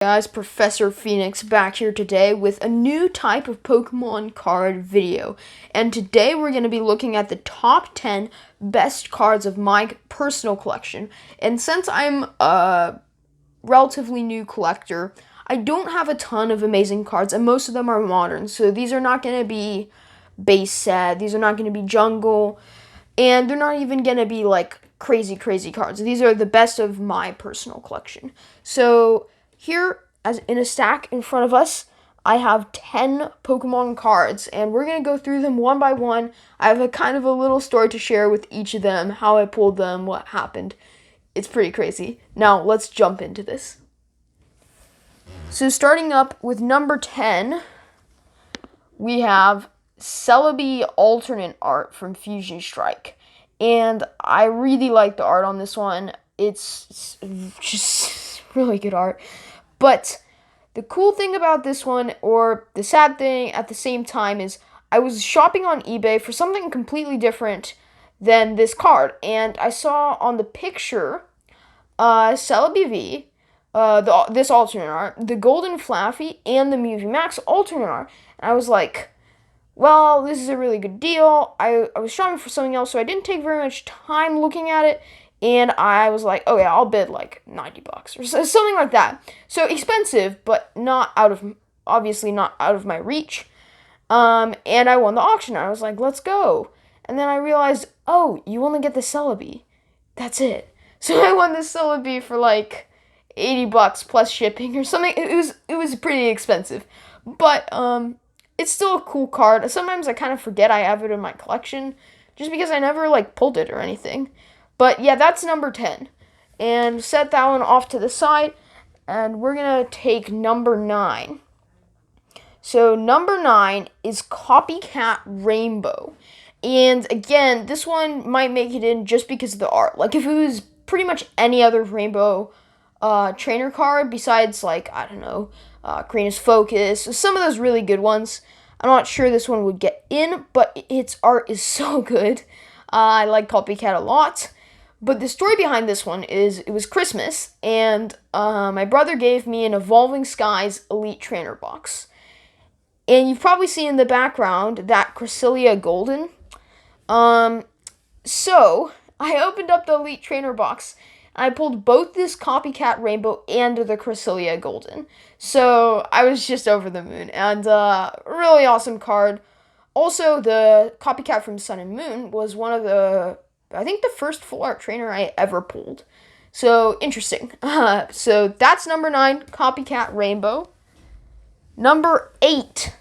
Guys, Professor Phoenix back here today with a new type of Pokemon card video. And today we're going to be looking at the top 10 best cards of my personal collection. And since I'm a relatively new collector, I don't have a ton of amazing cards, and most of them are modern. So these are not going to be base set, these are not going to be jungle, and they're not even going to be like crazy cards. These are the best of my personal collection. So here, as in a stack in front of us, I have 10 Pokemon cards, and we're going to go through them one by one. I have a kind of a little story to share with each of them, how I pulled them, what happened. It's pretty crazy. Now, let's jump into this. So starting up with number 10, we have Celebi alternate art from Fusion Strike. And I really like the art on this one. It's just really good art. But the cool thing about this one, or the sad thing at the same time, is I was shopping on eBay for something completely different than this card. And I saw on the picture Celebi V, this alternate art, the Golden Flaffy, and the Mew VMAX alternate art. And I was like, well, this is a really good deal. I was shopping for something else, so I didn't take very much time looking at it. And I was like, oh yeah, I'll bid like $90 or something like that. So expensive, but obviously not out of my reach. And I won the auction. I was like, let's go. And then I realized, oh, you only get the Celebi. That's it. So I won the Celebi for like $80 plus shipping or something. It was pretty expensive, but it's still a cool card. Sometimes I kind of forget I have it in my collection, just because I never like pulled it or anything. But yeah, that's number 10. And set that one off to the side. And we're going to take number 9. So number 9 is Copycat Rainbow. And again, this one might make it in just because of the art. Like if it was pretty much any other Rainbow trainer card besides like, I don't know, Green's Focus, some of those really good ones, I'm not sure this one would get in, but its art is so good. I like Copycat a lot. But the story behind this one is it was Christmas, and my brother gave me an Evolving Skies Elite Trainer box. And you've probably seen in the background that Cresselia Golden. So I opened up the Elite Trainer box, and I pulled both this Copycat Rainbow and the Cresselia Golden. So I was just over the moon, and really awesome card. Also, the Copycat from Sun and Moon was one of I think the first full art trainer I ever pulled. So, interesting. So, that's number 9, Copycat Rainbow. Number 8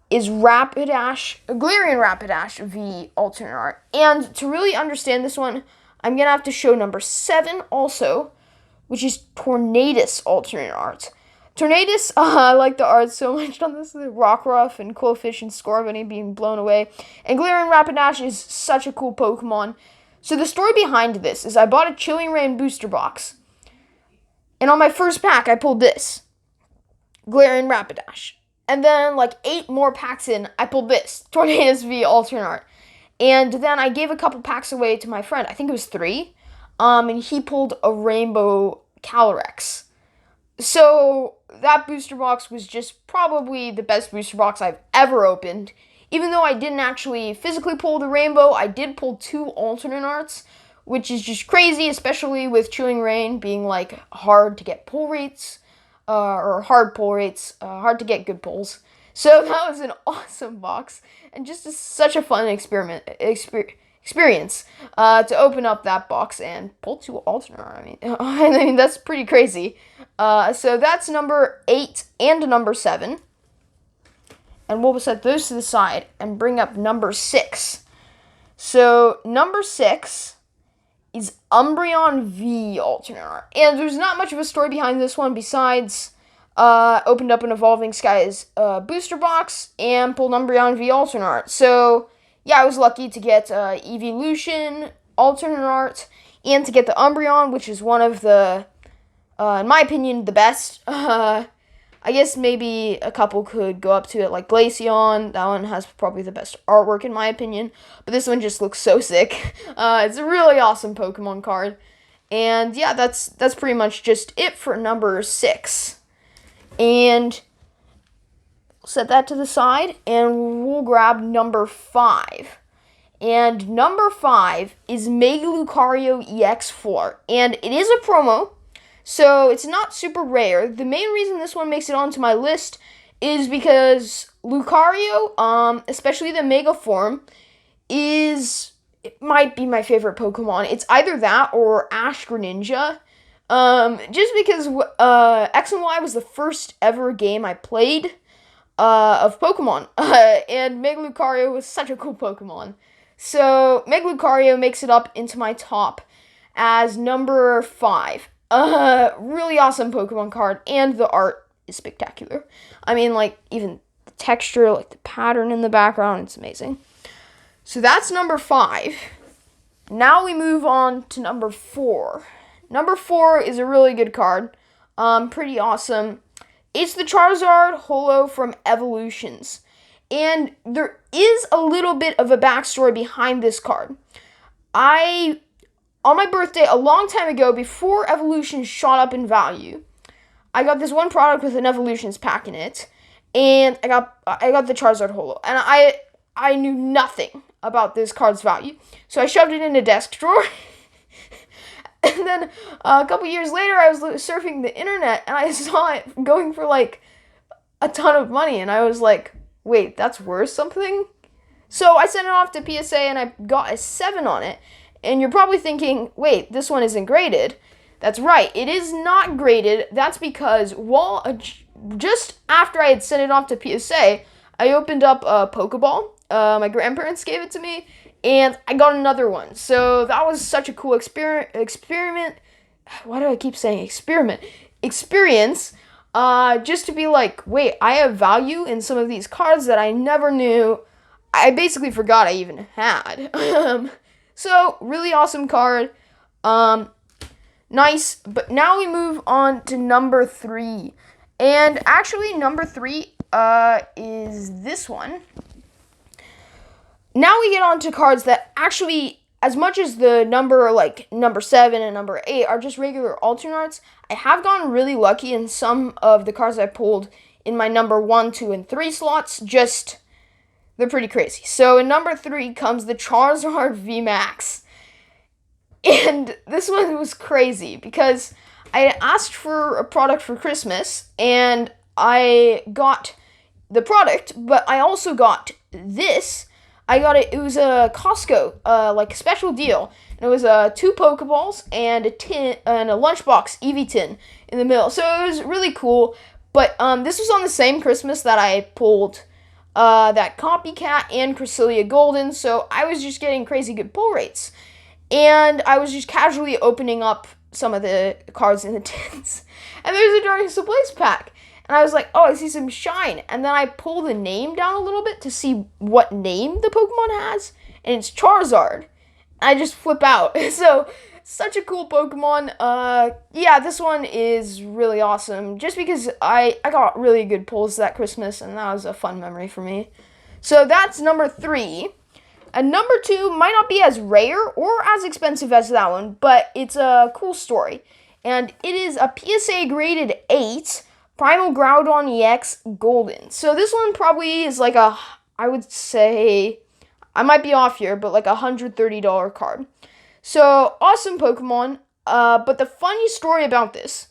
is Rapidash, Galarian Rapidash V alternate art. And to really understand this one, I'm going to have to show number 7 also, which is Tornadus alternate art. Tornadus, I like the art so much on this, the Rockruff and Qwilfish and Scorbunny being blown away. And Galarian Rapidash is such a cool Pokemon. So the story behind this is I bought a Chilling Reign booster box. And on my first pack, I pulled this, Galarian Rapidash. And then like 8 more packs in, I pulled this, Tornadus V alternate art. And then I gave a couple packs away to my friend, I think it was 3. And he pulled a Rainbow Calyrex. So that booster box was just probably the best booster box I've ever opened. Even though I didn't actually physically pull the Rainbow, I did pull 2 alternate arts, which is just crazy, especially with Chilling Reign being like hard to get pull rates, or hard pull rates, hard to get good pulls. So that was an awesome box, and just such a fun experience to open up that box and pull 2 alternate. I mean that's pretty crazy. So that's number 8 and number 7. And we'll set those to the side and bring up number 6. So number 6 is Umbreon V alternate art. And there's not much of a story behind this one besides opened up an Evolving Skies booster box and pulled Umbreon V alternate art. So yeah, I was lucky to get Evolution alternate art and to get the Umbreon, which is one of the, in my opinion, the best. I guess maybe a couple could go up to it, like Glaceon. That one has probably the best artwork in my opinion, but this one just looks so sick. It's a really awesome Pokemon card. And yeah, that's pretty much just it for number 6. And set that to the side, and we'll grab number 5. And number 5 is Mega Lucario EX Full Art. And it is a promo, so it's not super rare. The main reason this one makes it onto my list is because Lucario, especially the Mega form, it might be my favorite Pokemon. It's either that or Ash Greninja. Just because X and Y was the first ever game I played of Pokemon. And Mega Lucario was such a cool Pokemon. So Mega Lucario makes it up into my top as number 5. Really awesome Pokemon card, and the art is spectacular. I mean, like, even the texture, like the pattern in the background, it's amazing. So that's number 5. Now we move on to number 4. Number 4 is a really good card. Pretty awesome. It's the Charizard Holo from Evolutions. And there is a little bit of a backstory behind this card. On my birthday, a long time ago, before Evolutions shot up in value, I got this one product with an Evolutions pack in it, and I got the Charizard Holo. And I knew nothing about this card's value, so I shoved it in a desk drawer. And then a couple years later, I was surfing the internet, and I saw it going for like a ton of money, and I was like, wait, that's worth something? So I sent it off to PSA, and I got a 7 on it. And you're probably thinking, wait, this one isn't graded. That's right, it is not graded. That's because just after I had sent it off to PSA, I opened up a Pokeball. My grandparents gave it to me, and I got another one. So that was such a cool experiment. Why do I keep saying experiment? Experience. Just to be like, wait, I have value in some of these cards that I never knew. I basically forgot I even had. So, really awesome card. Nice. But now we move on to number 3. And actually, number 3 is this one. Now we get on to cards that actually, as much as the number 7 and number 8 are just regular Alternates, I have gotten really lucky in some of the cards I pulled in my number 1, 2, and 3 slots. They're pretty crazy. So in number 3 comes the Charizard VMAX. And this one was crazy because I asked for a product for Christmas, and I got the product, but I also got this. I got it. It was a Costco special deal, and it was 2 Pokeballs and a tin and a lunchbox Eevee tin in the middle. So it was really cool. But this was on the same Christmas that I pulled that Copycat and Cresselia Golden. So I was just getting crazy good pull rates, and I was just casually opening up some of the cards in the tins, and there's a Darkness Ablaze pack. And I was like, oh, I see some shine. And then I pull the name down a little bit to see what name the Pokemon has. And it's Charizard. I just flip out. So, such a cool Pokemon. Yeah, this one is really awesome. Just because I got really good pulls that Christmas. And that was a fun memory for me. So, that's number 3. And number 2 might not be as rare or as expensive as that one. But it's a cool story. And it is a PSA graded 8. Primal Groudon EX Golden. So this one probably is like I would say, I might be off here, but like $130 card. So awesome Pokemon. But the funny story about this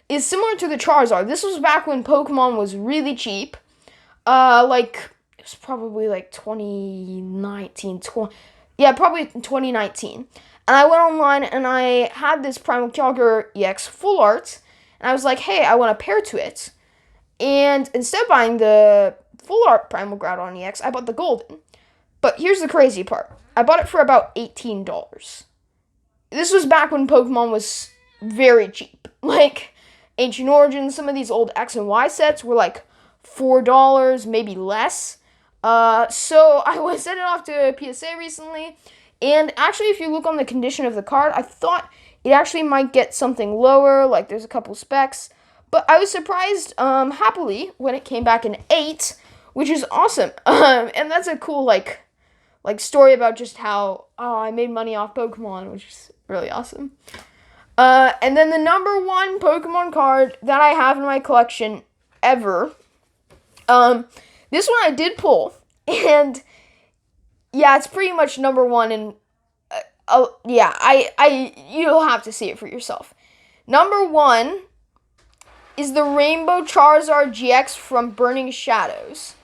is similar to the Charizard. This was back when Pokemon was really cheap. It was probably like 2019, probably 2019. And I went online and I had this Primal Kyogre EX Full Art. And I was like, hey, I want a pair to it. And instead of buying the Full Art Primal Groudon EX, I bought the Golden. But here's the crazy part. I bought it for about $18. This was back when Pokemon was very cheap. Like, Ancient Origins, some of these old X and Y sets were like $4, maybe less. So I was sending off to PSA recently. And actually, if you look on the condition of the card, I thought it actually might get something lower, like there's a couple specs. But I was surprised, happily, when it came back in 8, which is awesome. And that's a cool, like story about just how, I made money off Pokemon, which is really awesome. And then the number one Pokemon card that I have in my collection ever. This one I did pull, and yeah, it's pretty much number one. And you'll have to see it for yourself. Number one is the Rainbow Charizard GX from Burning Shadows.